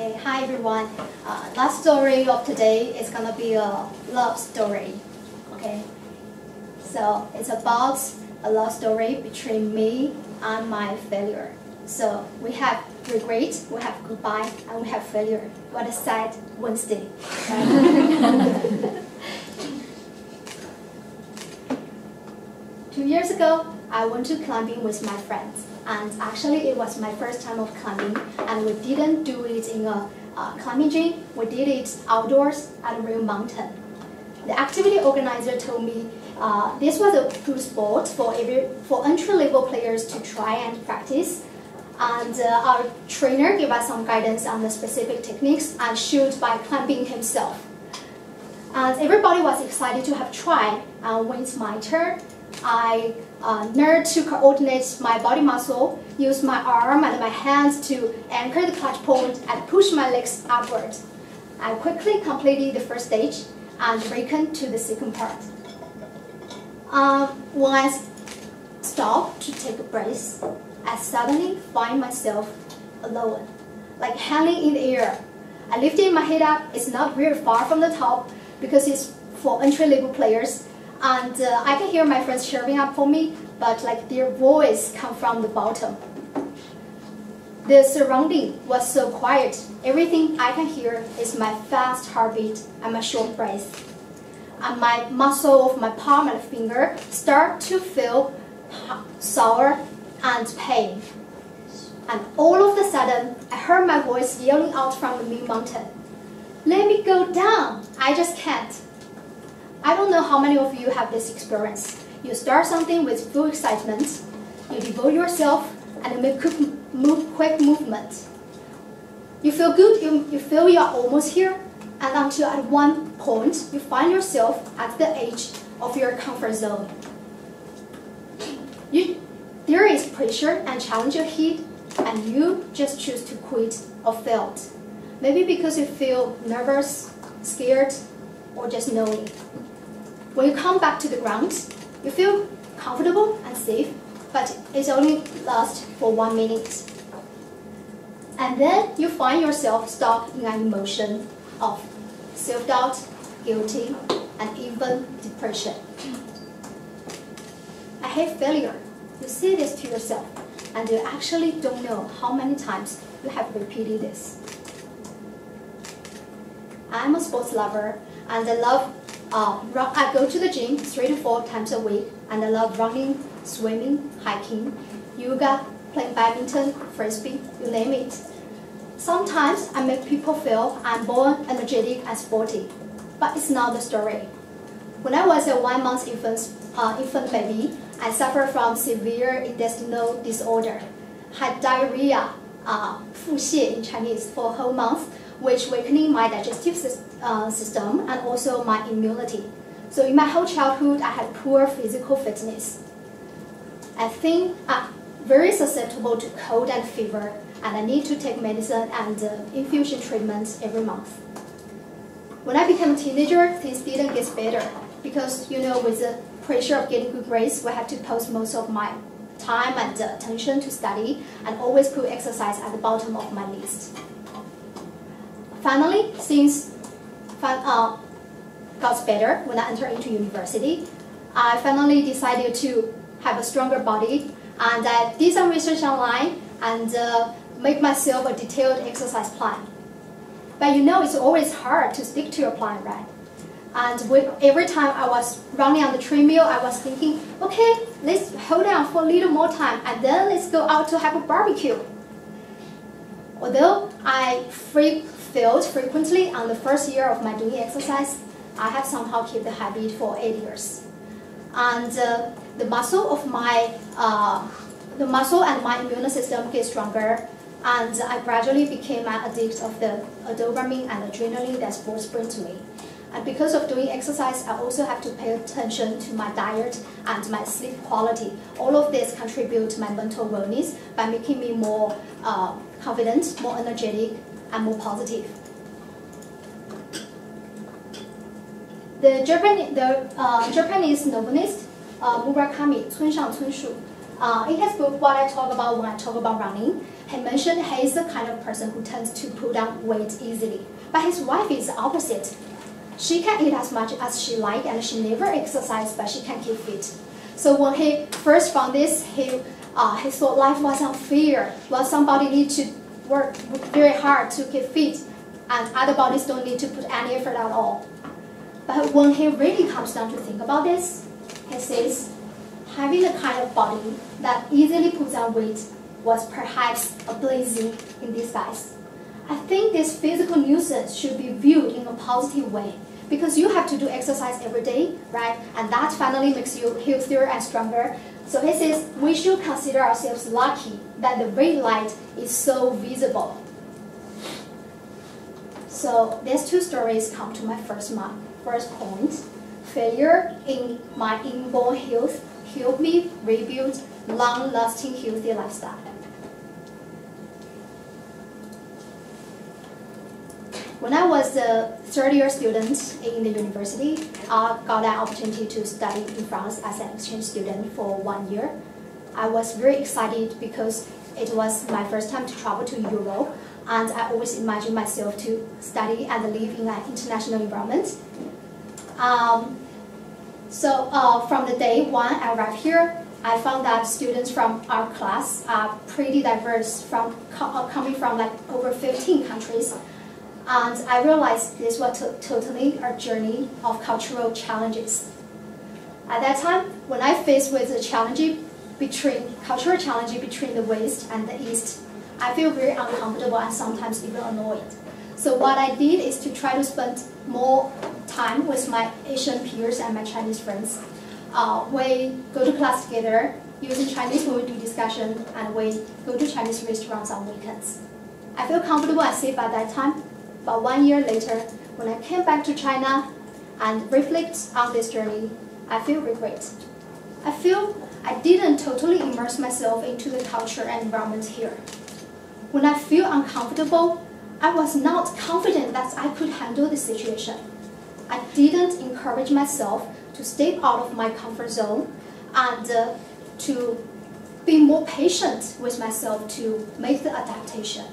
Okay, hi everyone. Last story of today is gonna be a love story. Okay, so it's about a love story between me and my failure. So we have regret, we have goodbye, and we have failure. What a sad Wednesday. Right? 2 years ago, I went to climbing with my friends. And actually, it was my first time of climbing, and we didn't do it in a climbing gym. We did it outdoors at a real mountain. The activity organizer told me this was a good sport for entry-level players to try and practice. And our trainer gave us some guidance on the specific techniques and showed by climbing himself. And everybody was excited to have tried. And when it's my turn, I learned to coordinate my body muscle, use my arm and my hands to anchor the clutch point and push my legs upward. I quickly completed the first stage and returned to the second part. When I stopped to take a breath, I suddenly find myself alone, like hanging in the air. I lifted my head up. It's not very far from the top because it's for entry-level players. And I can hear my friends cheering up for me, but like their voice come from the bottom. The surrounding was so quiet. Everything I can hear is my fast heartbeat and my short breath. And my muscle of my palm and finger start to feel sore and pain. And all of a sudden, I heard my voice yelling out from the mid-mountain. "Let me go down, I just can't." I don't know how many of you have this experience. You start something with full excitement, you devote yourself, and you make quick movement. You feel good, you feel you are almost here, and until at one point, you find yourself at the edge of your comfort zone. There is pressure and challenge ahead, and you just choose to quit or fail. Maybe because you feel nervous, scared, or just knowing. When you come back to the ground, you feel comfortable and safe, but it only lasts for 1 minute. And then you find yourself stuck in an emotion of self-doubt, guilty, and even depression. I hate failure. You say this to yourself, and you actually don't know how many times you have repeated this. I'm a sports lover, and I love I go to the gym 3 to 4 times a week, and I love running, swimming, hiking, yoga, playing badminton, frisbee, you name it. Sometimes I make people feel I'm born energetic and sporty, but it's not the story. When I was a 1-month infant baby, I suffered from severe intestinal disorder, had diarrhea, 腹泻 in Chinese, for a whole month, which weakening my digestive system and also my immunity. So in my whole childhood, I had poor physical fitness. I think I'm very susceptible to cold and fever, and I need to take medicine and infusion treatments every month. When I became a teenager, things didn't get better because, you know, with the pressure of getting good grades, we had to post most of my time and attention to study and always put exercise at the bottom of my list. Finally, things got better when I entered into university. I finally decided to have a stronger body, and I did some research online and make myself a detailed exercise plan. But you know, it's always hard to stick to your plan, right? And every time I was running on the treadmill, I was thinking, okay, let's hold on for a little more time, and then let's go out to have a barbecue. Although I failed frequently on the first year of my doing exercise, I have somehow kept the habit for 8 years. And the muscle and my immune system get stronger, and I gradually became an addict of the dopamine and adrenaline that sports bring to me. And because of doing exercise, I also have to pay attention to my diet and my sleep quality. All of this contribute to my mental wellness by making me more confident, more energetic, and more positive. The Japanese novelist Murakami, in his book What I Talk About When I Talk About Running, He mentioned he is the kind of person who tends to put on weight easily. But his wife is the opposite. She can eat as much as she likes and she never exercises, but she can keep fit. So when he first found this, he thought life was unfair. Well, somebody needs to work very hard to keep fit, and other bodies don't need to put any effort at all. But when he really comes down to think about this, he says having the kind of body that easily puts on weight was perhaps a blessing in disguise. I think this physical nuisance should be viewed in a positive way, because you have to do exercise every day, right? And that finally makes you healthier and stronger. So he says we should consider ourselves lucky that the red light is so visible. So these two stories come to my first point. Failure in my inborn health helped me rebuild long-lasting healthy lifestyle. When I was a third-year student in the university, I got an opportunity to study in France as an exchange student for 1 year. I was very excited because it was my first time to travel to Europe, and I always imagined myself to study and live in an international environment. From the day one I arrived here, I found that students from our class are pretty diverse, coming from like over 15 countries. And I realized this was totally a journey of cultural challenges. At that time, when I faced with the cultural challenge between the West and the East, I feel very uncomfortable and sometimes even annoyed. So what I did is to try to spend more time with my Asian peers and my Chinese friends. We go to class together using Chinese when we do discussion, and we go to Chinese restaurants on weekends. I feel comfortable and safe at that time. But 1 year later, when I came back to China and reflect on this journey, I feel regret. I feel I didn't totally immerse myself into the culture and environment here. When I feel uncomfortable, I was not confident that I could handle the situation. I didn't encourage myself to step out of my comfort zone and to be more patient with myself to make the adaptation.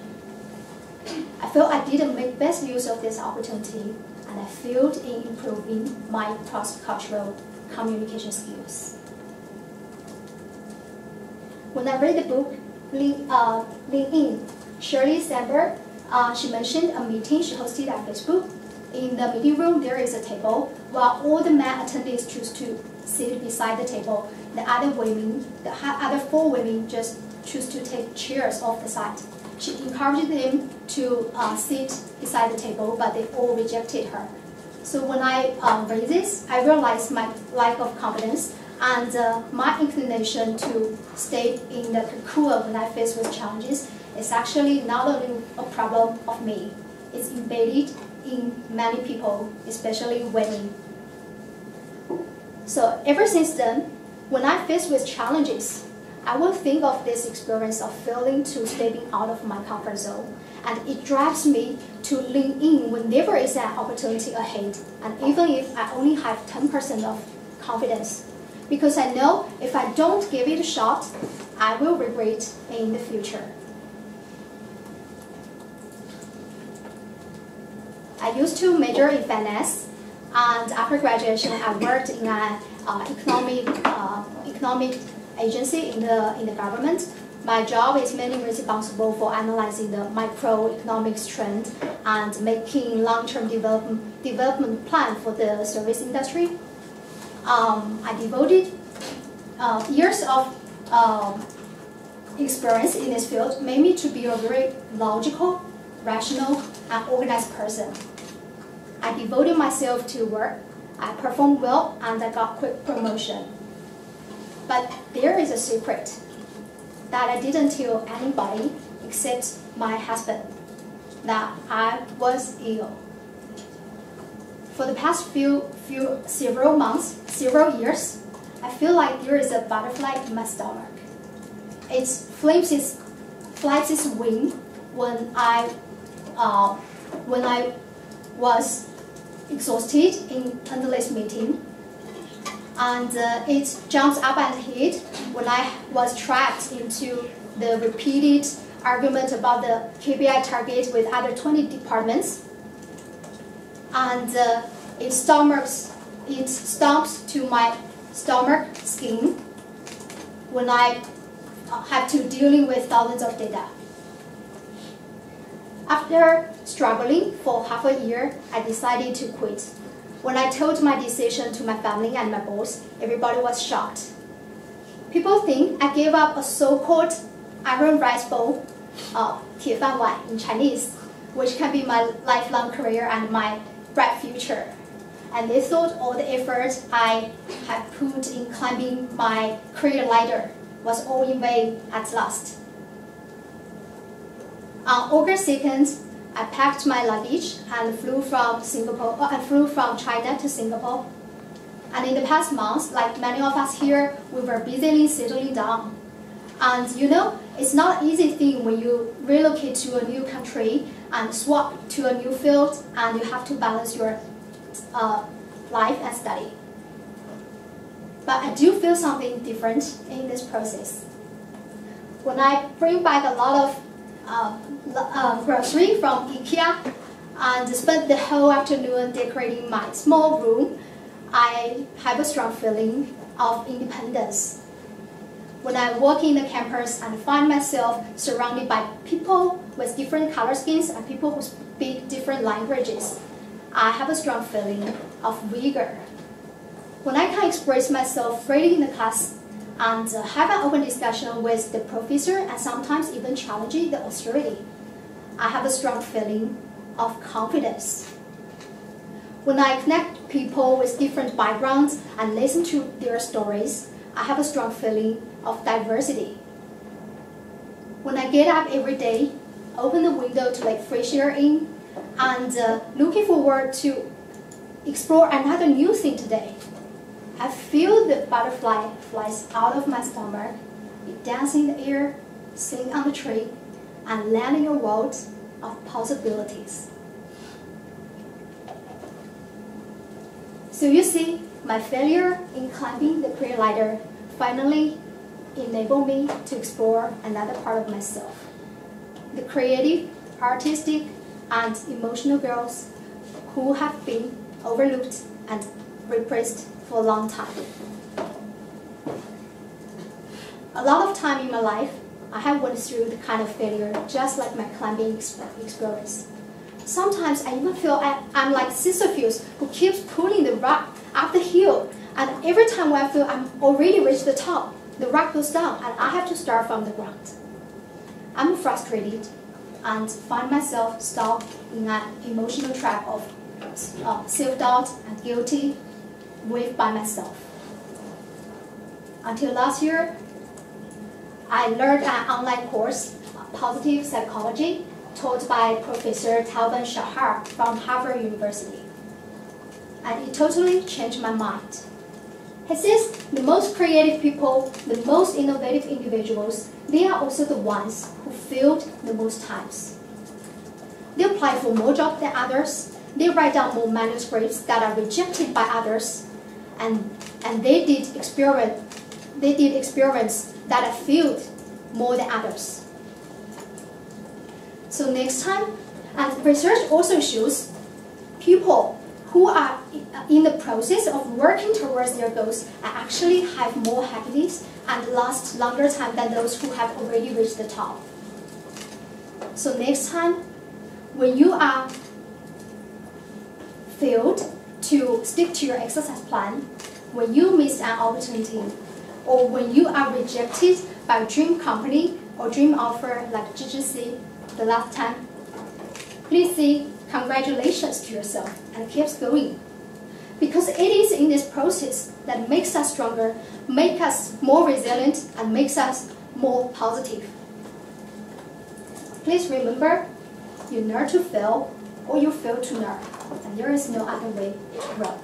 I felt I didn't make best use of this opportunity, and I failed in improving my cross-cultural communication skills. When I read the book, Lean In, Shirley Sandberg, she mentioned a meeting she hosted at Facebook. In the meeting room, there is a table. While all the men attendees choose to sit beside the table, the other 4 women just choose to take chairs off the side. She encouraged them to sit beside the table, but they all rejected her. So when I read this, I realized my lack of confidence and my inclination to stay in the cocoon when I face with challenges is actually not only a problem of me. It's embedded in many people, especially women. So ever since then, when I face with challenges, I will think of this experience of failing to stepping out of my comfort zone, and it drives me to lean in whenever is an opportunity ahead, and even if I only have 10% of confidence, because I know if I don't give it a shot, I will regret in the future. I used to major in finance, and after graduation, I worked in an economic agency in the government. My job is mainly responsible for analyzing the microeconomics trend and making long-term development plan for the service industry. I devoted years of experience in this field made me to be a very logical, rational, and organized person. I devoted myself to work, I performed well, and I got quick promotion. But there is a secret that I didn't tell anybody except my husband, that I was ill. For the past several years, I feel like there is a butterfly in my stomach. It flaps its wing when I was exhausted in endless meeting, and it jumps up and hid when I was trapped into the repeated argument about the KPI target with other 20 departments. And it stomps to my stomach skin when I have to dealing with thousands of data. After struggling for half a year, I decided to quit. When I told my decision to my family and my boss, everybody was shocked. People think I gave up a so-called iron rice bowl, 铁饭碗 in Chinese, which can be my lifelong career and my bright future. And they thought all the effort I had put in climbing my career ladder was all in vain at last. On August 2nd, I packed my luggage and flew from China to Singapore. And in the past months, like many of us here, we were busily settling down. And you know, it's not an easy thing when you relocate to a new country and swap to a new field, and you have to balance your life and study. But I do feel something different in this process. When I bring back a lot of grocery from IKEA and spend the whole afternoon decorating my small room, I have a strong feeling of independence. When I walk in the campus and find myself surrounded by people with different color skins and people who speak different languages, I have a strong feeling of vigor. When I can express myself freely in the class and have an open discussion with the professor and sometimes even challenging the authority, I have a strong feeling of confidence. When I connect people with different backgrounds and listen to their stories, I have a strong feeling of diversity. When I get up every day, open the window to let fresh air in, and looking forward to explore another new thing today, I feel the butterfly flies out of my stomach, it dances in the air, sing on the tree, and land in a world of possibilities. So you see, my failure in climbing the career ladder finally enabled me to explore another part of myself. The creative, artistic, and emotional girls who have been overlooked and repressed for a long time. A lot of time in my life, I have went through the kind of failure just like my climbing experience. Sometimes I even feel I'm like Sisyphus who keeps pulling the rock up the hill, and every time when I feel I'm already reached the top, the rock goes down and I have to start from the ground. I'm frustrated and find myself stuck in an emotional trap of self-doubt and guilty with by myself. Until last year, I learned an online course, Positive Psychology, taught by Professor Talban Shahar from Harvard University. And it totally changed my mind. He says the most creative people, the most innovative individuals, they are also the ones who failed the most times. They apply for more jobs than others, they write down more manuscripts that are rejected by others, and they did experiments that are failed more than others. So next time, and research also shows people who are in the process of working towards their goals actually have more happiness and last longer time than those who have already reached the top. So next time, when you are failed to stick to your exercise plan, when you miss an opportunity, or when you are rejected by a dream company or dream offer like GGC the last time, please say congratulations to yourself and keep going. Because it is in this process that makes us stronger, makes us more resilient, and makes us more positive. Please remember, you learn to fail or you fail to learn, and there is no other way to grow.